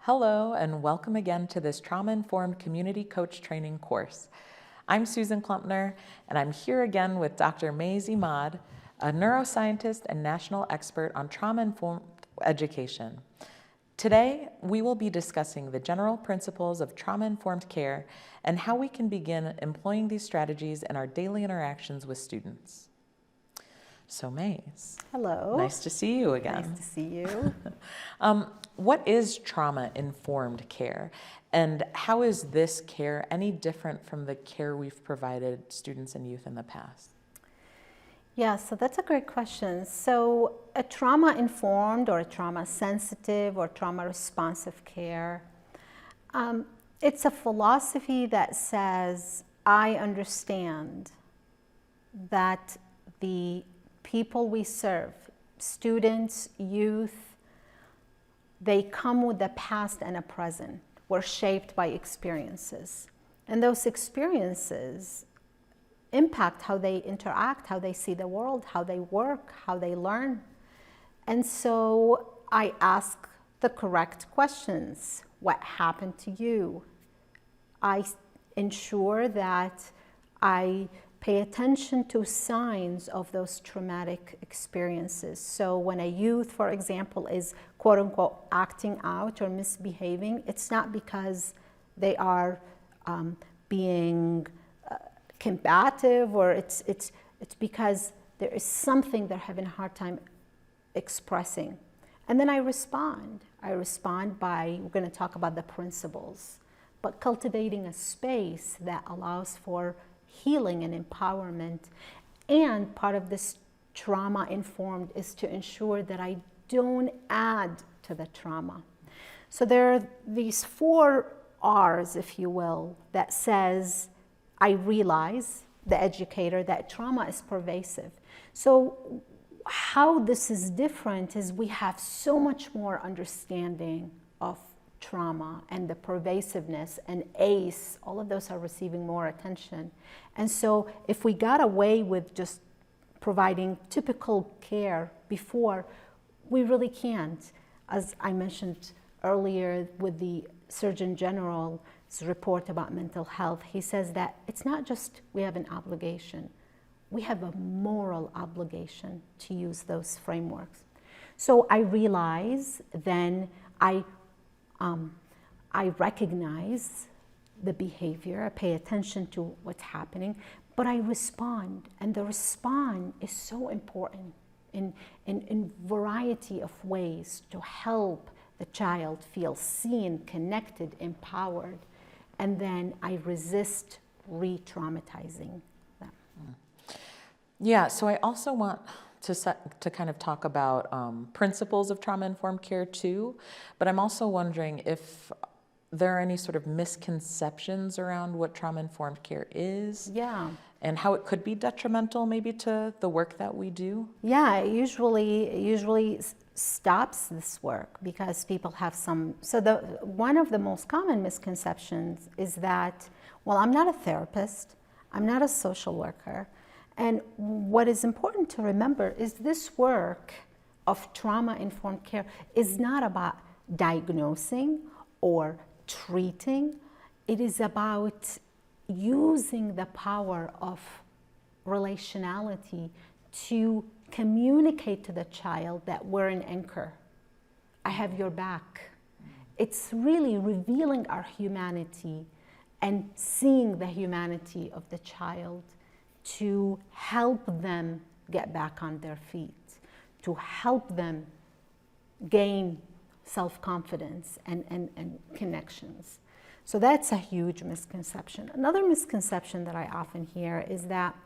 Hello, and welcome again to this Trauma-Informed Community Coach Training course. I'm Susan Klumpner, and I'm here again with Dr. Mays Imad, a neuroscientist and national expert on trauma-informed education. Today, we will be discussing the general principles of trauma-informed care and how we can begin employing these strategies in our daily interactions with students. So Mays. Hello. Nice to see you again. Nice to see you. What is trauma-informed care, and how is this care any different from the care we've provided students and youth in the past? Yeah, so that's a great question. So a trauma-informed or a trauma-sensitive or trauma-responsive care, it's a philosophy that says, I understand that the people we serve, students, youth, they come with a past and a present. We're shaped by experiences. And those experiences impact how they interact, how they see the world, how they work, how they learn. And so I ask the correct questions. What happened to you? I ensure that I pay attention to signs of those traumatic experiences. So when a youth, for example, is quote unquote acting out or misbehaving, it's not because they are being combative, or it's because there is something they're having a hard time expressing. And then I respond. I respond by, we're going to talk about the principles, but cultivating a space that allows for healing and empowerment. And part of this trauma-informed is to ensure that I don't add to the trauma. So there are these 4 R's, if you will, that says, I realize, the educator, that trauma is pervasive. So how this is different is we have so much more understanding of trauma and the pervasiveness, and ACE, all of those are receiving more attention. And so if we got away with just providing typical care before, we really can't. As I mentioned earlier with the Surgeon General's report about mental health, he says that it's not just we have an obligation, we have a moral obligation to use those frameworks. So I realize, then I recognize the behavior, I pay attention to what's happening, but I respond. And the response is so important in variety of ways to help the child feel seen, connected, empowered. And then I resist re-traumatizing them. Yeah, so I also want to kind of talk about principles of trauma-informed care too, but I'm also wondering if there are any sort of misconceptions around what trauma-informed care is. Yeah. And how it could be detrimental maybe to the work that we do. Yeah, it usually stops this work because people have some, so one of the most common misconceptions is that, well, I'm not a therapist, I'm not a social worker. And what is important to remember is this work of trauma-informed care is not about diagnosing or treating. It is about using the power of relationality to communicate to the child that we're an anchor. I have your back. It's really revealing our humanity and seeing the humanity of the child, to help them get back on their feet, to help them gain self-confidence and connections. So that's a huge misconception. Another misconception that I often hear is that,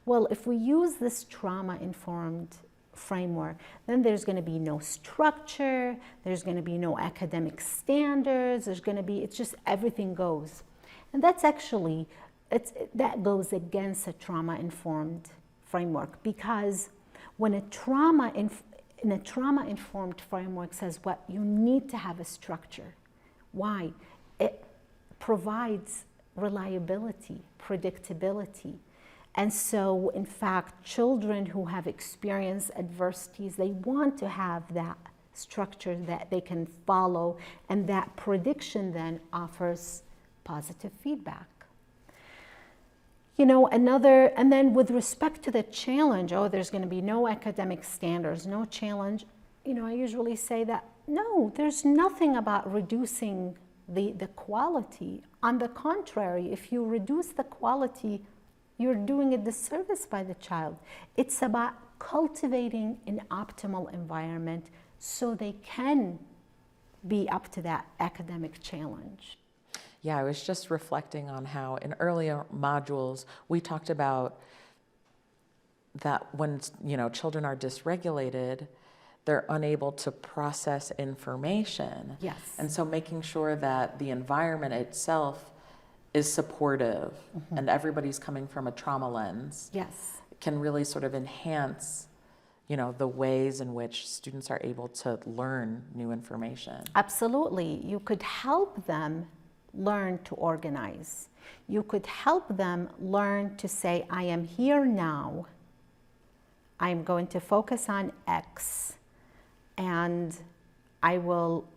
well, if we use this trauma-informed framework, then there's going to be no structure, there's going to be no academic standards, it's just everything goes. And that's actually, that goes against a trauma-informed framework, because when a trauma-informed framework says what you need to have a structure. Why? It provides reliability, predictability. And so, in fact, children who have experienced adversities, they want to have that structure that they can follow, and that prediction then offers positive feedback. You know, and then with respect to the challenge, there's going to be no academic standards, no challenge. You know, I usually say that, no, there's nothing about reducing the quality. On the contrary, if you reduce the quality, you're doing a disservice by the child. It's about cultivating an optimal environment so they can be up to that academic challenge. Yeah, I was just reflecting on how in earlier modules we talked about that when, you know, children are dysregulated, they're unable to process information. Yes. And so making sure that the environment itself is supportive and everybody's coming from a trauma lens. Yes. Can really sort of enhance, you know, the ways in which students are able to learn new information. Absolutely. You could help them learn to organize. You could help them learn to say, I am here now. I'm going to focus on X, and I will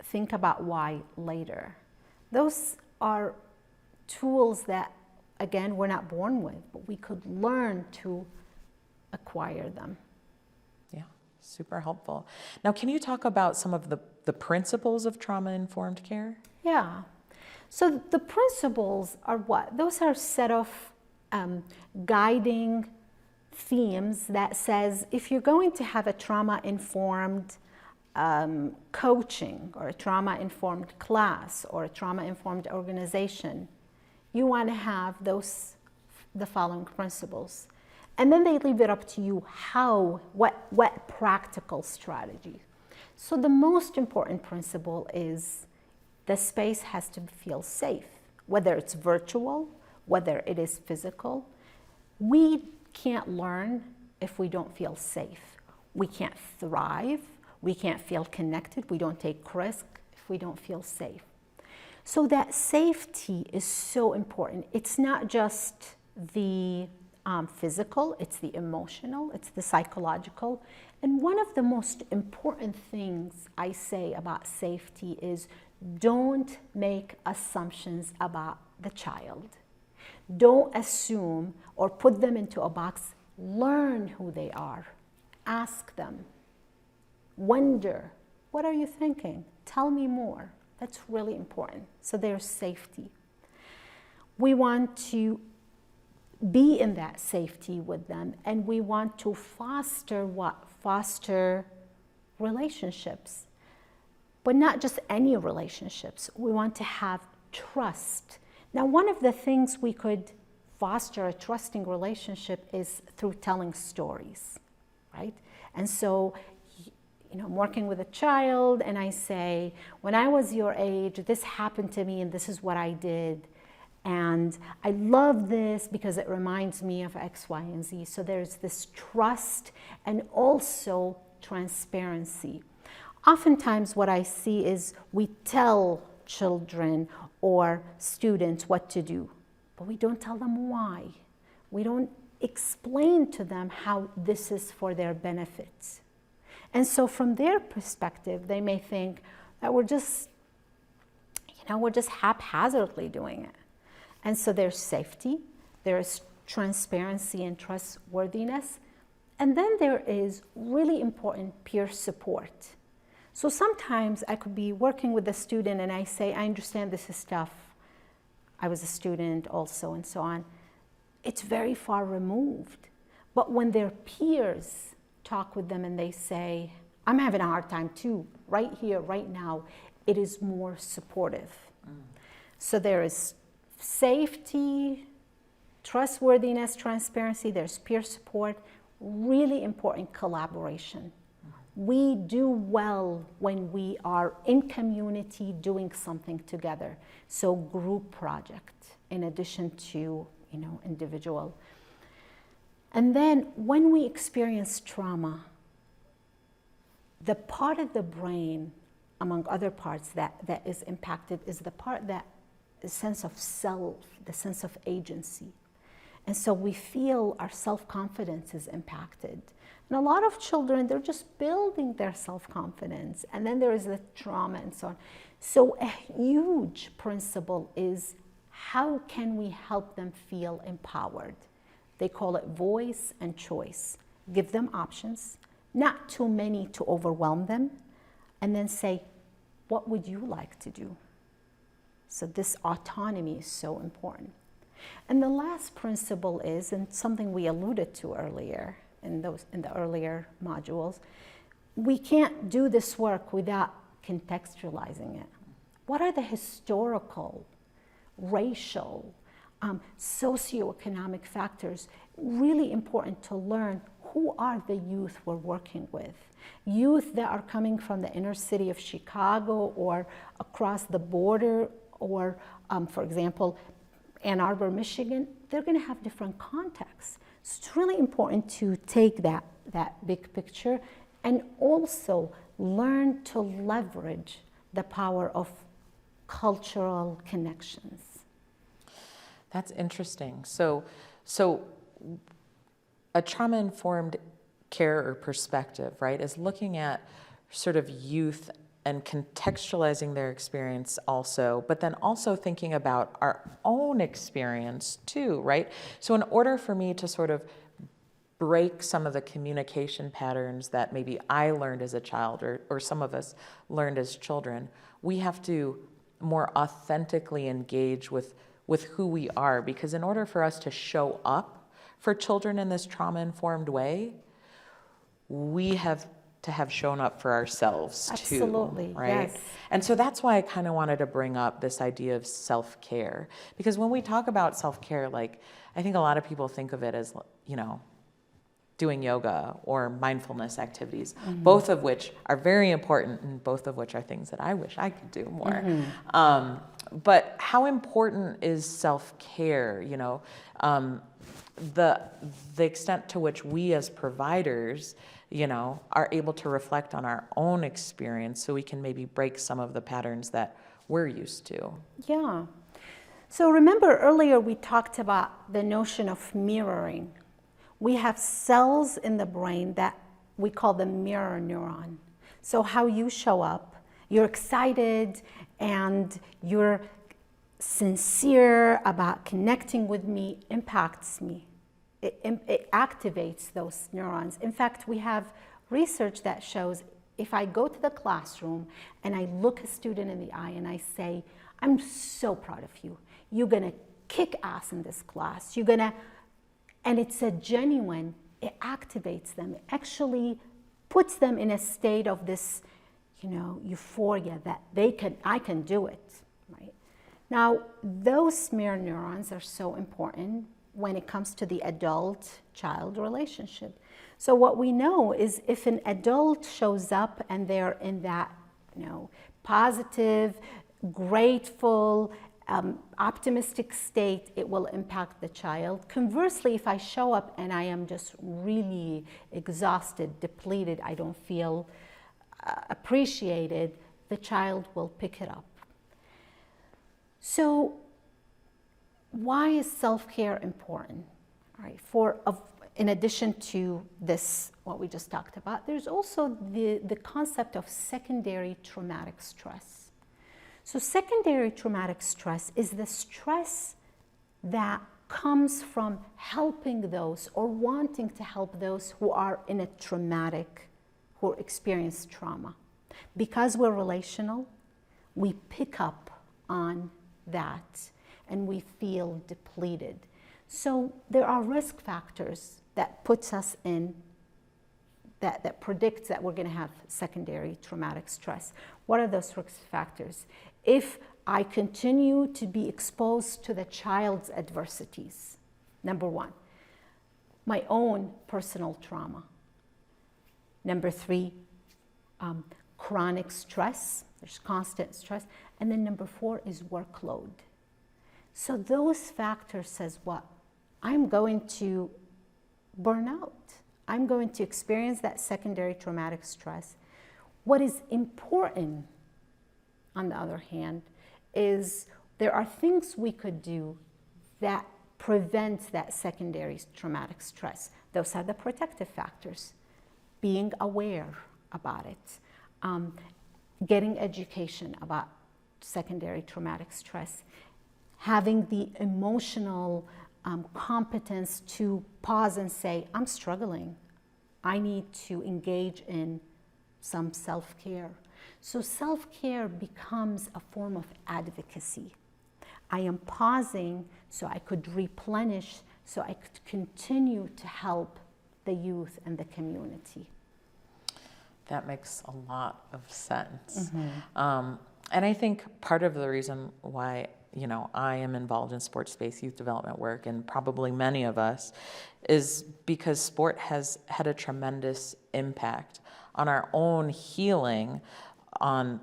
think about Y later. Those are tools that, again, we're not born with, but we could learn to acquire them. Yeah, super helpful. Now, can you talk about some of the principles of trauma-informed care? Yeah. So the principles are what? Those are a set of guiding themes that says if you're going to have a trauma-informed coaching or a trauma-informed class or a trauma-informed organization, you want to have the following principles. And then they leave it up to you what practical strategy. So the most important principle is the space has to feel safe, whether it's virtual, whether it is physical. We can't learn if we don't feel safe. We can't thrive. We can't feel connected. We don't take risk if we don't feel safe. So that safety is so important. It's not just the physical, it's the emotional, it's the psychological. And one of the most important things I say about safety is don't make assumptions about the child. Don't assume or put them into a box. Learn who they are. Ask them. Wonder, what are you thinking? Tell me more. That's really important. So there's safety. We want to be in that safety with them, and we want to foster what? Foster relationships. But not just any relationships. We want to have trust. Now, one of the things we could foster a trusting relationship is through telling stories, right? And so, you know, I'm working with a child and I say, when I was your age, this happened to me and this is what I did. And I love this because it reminds me of X, Y, and Z. So there's this trust and also transparency. Oftentimes what I see is we tell children or students what to do, but we don't tell them why. We don't explain to them how this is for their benefit. And so from their perspective, they may think that we're just haphazardly doing it. And so there's safety, there's transparency and trustworthiness, and then there is really important peer support. So sometimes I could be working with a student and I say, I understand this is tough. I was a student also and so on. It's very far removed. But when their peers talk with them and they say, I'm having a hard time too, right here, right now, it is more supportive. So there is safety, trustworthiness, transparency, there's peer support, really important collaboration. We do well when we are in community doing something together. So group project in addition to, you know, individual. And then when we experience trauma, the part of the brain, among other parts that is impacted is the part that the sense of self, the sense of agency. And so we feel our self-confidence is impacted. And a lot of children, they're just building their self-confidence. And then there is the trauma and so on. So a huge principle is, how can we help them feel empowered? They call it voice and choice. Give them options, not too many to overwhelm them, and then say, what would you like to do? So this autonomy is so important. And the last principle is, and something we alluded to earlier in the earlier modules, we can't do this work without contextualizing it. What are the historical, racial, socioeconomic factors? Really important to learn who are the youth we're working with. Youth that are coming from the inner city of Chicago or across the border, or for example, Ann Arbor, Michigan, they're going to have different contexts. So it's really important to take that big picture and also learn to leverage the power of cultural connections. That's interesting. So a trauma-informed care or perspective, right, is looking at sort of youth and contextualizing their experience also, but then also thinking about our own experience too, right? So in order for me to sort of break some of the communication patterns that maybe I learned as a child or some of us learned as children, we have to more authentically engage with who we are, because in order for us to show up for children in this trauma-informed way, we have to have shown up for ourselves too. Absolutely, right? yes. And so that's why I kind of wanted to bring up this idea of self-care, because when we talk about self-care, like, I think a lot of people think of it as, you know, doing yoga or mindfulness activities, both of which are very important and both of which are things that I wish I could do more. But how important is self-care, you know? The extent to which we as providers, you know, are able to reflect on our own experience so we can maybe break some of the patterns that we're used to. Yeah. So remember earlier we talked about the notion of mirroring. We have cells in the brain that we call the mirror neuron. So how you show up, you're excited and you're sincere about connecting with me, impacts me. It activates those neurons. In fact, we have research that shows if I go to the classroom and I look a student in the eye and I say, I'm so proud of you. You're gonna kick ass in this class. You're gonna, and it's a genuine, it activates them. It actually puts them in a state of this, you know, euphoria that I can do it, right? Now, those mirror neurons are so important when it comes to the adult-child relationship. So what we know is if an adult shows up and they're in that, you know, positive, grateful, optimistic state, it will impact the child. Conversely, if I show up and I am just really exhausted, depleted, I don't feel appreciated, the child will pick it up. So why is self-care important? All right, in addition to this, what we just talked about, there's also the concept of secondary traumatic stress. So secondary traumatic stress is the stress that comes from helping those or wanting to help those who are in a traumatic, who experience trauma. Because we're relational, we pick up on that and we feel depleted. So there are risk factors that puts us in, that predicts that we're gonna have secondary traumatic stress. What are those risk factors? If I continue to be exposed to the child's adversities, number one, my own personal trauma. Number three, chronic stress, there's constant stress. And then number four is workload. So those factors says what? I'm going to burn out. I'm going to experience that secondary traumatic stress. What is important, on the other hand, is there are things we could do that prevent that secondary traumatic stress. Those are the protective factors. Being aware about it, getting education about secondary traumatic stress, having the emotional competence to pause and say, I'm struggling. I need to engage in some self-care. So self-care becomes a form of advocacy. I am pausing so I could replenish, so I could continue to help the youth and the community. That makes a lot of sense. And I think part of the reason why, I am involved in sports-based youth development work, and probably many of us, is because sport has had a tremendous impact on our own healing on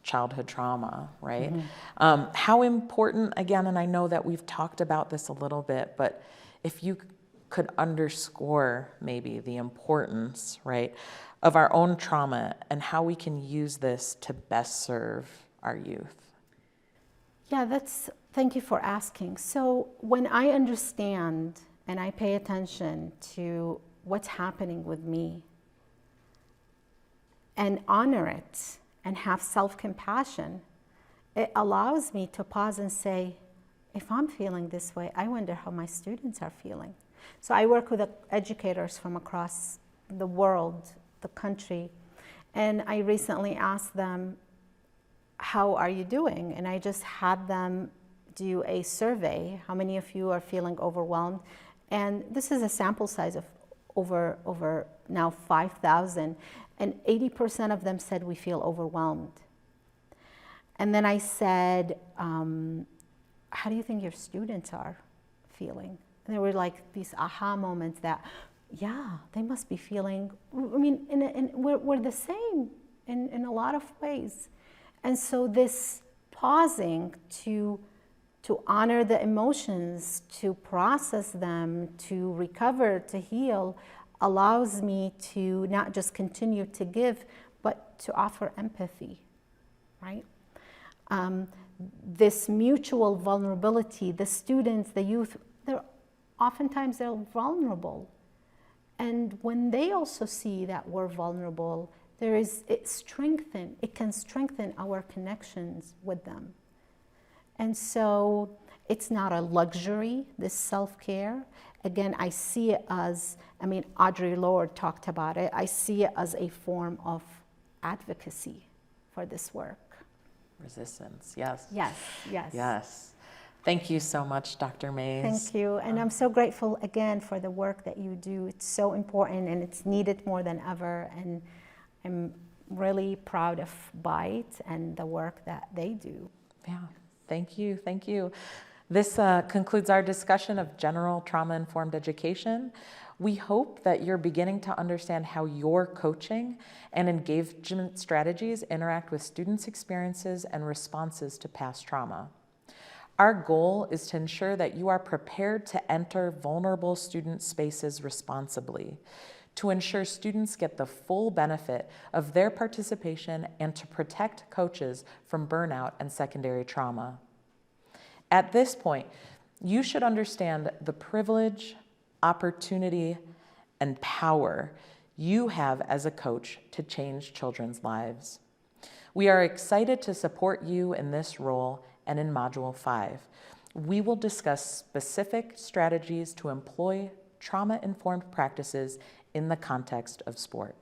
childhood trauma, right? How important, again, and I know that we've talked about this a little bit, but if you could underscore maybe the importance, right, of our own trauma and how we can use this to best serve our youth. Yeah, thank you for asking. So when I understand and I pay attention to what's happening with me and honor it and have self-compassion, it allows me to pause and say, if I'm feeling this way, I wonder how my students are feeling. So I work with educators from across the world, the country, and I recently asked them, how are you doing? And I just had them do a survey. How many of you are feeling overwhelmed? And this is a sample size of over now 5,000, and 80% of them said we feel overwhelmed. And then I said, how do you think your students are feeling? And there were like these aha moments that, yeah, they must be feeling, we're the same in a lot of ways. And so this pausing to honor the emotions, to process them, to recover, to heal, allows me to not just continue to give, but to offer empathy, right? This mutual vulnerability, the students, the youth, oftentimes they're vulnerable. And when they also see that we're vulnerable, it can strengthen our connections with them. And so it's not a luxury, this self-care. Again, I see it as, Audre Lorde talked about it, I see it as a form of advocacy for this work. Resistance, yes. Yes, yes. Yes. Thank you so much, Dr. Mays. Thank you, and I'm so grateful again for the work that you do. It's so important and it's needed more than ever, and I'm really proud of BITE and the work that they do. Yeah, thank you, thank you. This concludes our discussion of general trauma-informed education. We hope that you're beginning to understand how your coaching and engagement strategies interact with students' experiences and responses to past trauma. Our goal is to ensure that you are prepared to enter vulnerable student spaces responsibly, to ensure students get the full benefit of their participation, and to protect coaches from burnout and secondary trauma. At this point, you should understand the privilege, opportunity, and power you have as a coach to change children's lives. We are excited to support you in this role and in Module 5. We will discuss specific strategies to employ trauma-informed practices in the context of sport.